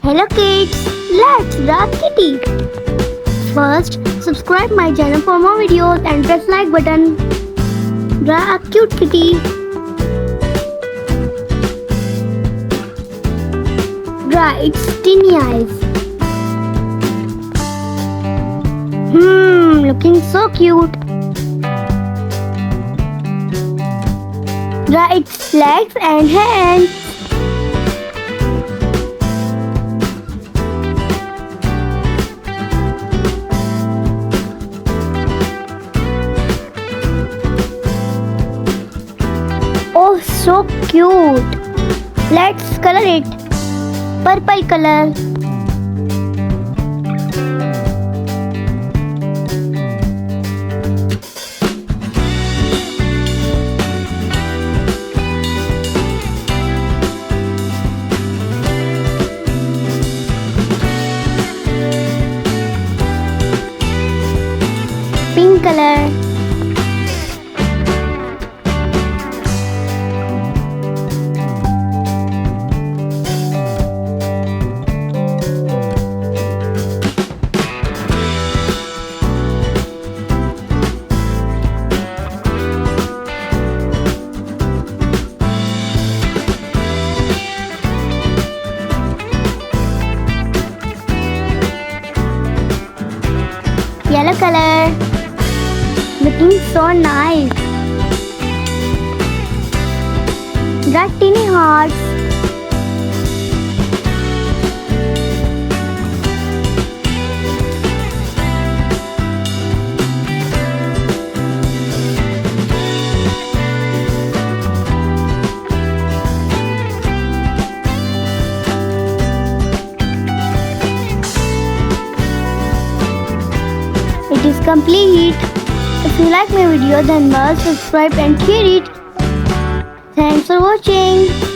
Hello kids, let's draw kitty. First, subscribe my channel for more videos and press like button. Draw a cute kitty. Draw its teeny eyes. Looking so cute. Draw its legs and hands. Oh, so cute. Let's color it. Purple color. Pink color. Yellow color. Looking so nice. Draw teeny hearts. It is complete. If you like my video then must subscribe and share it. Thanks for watching.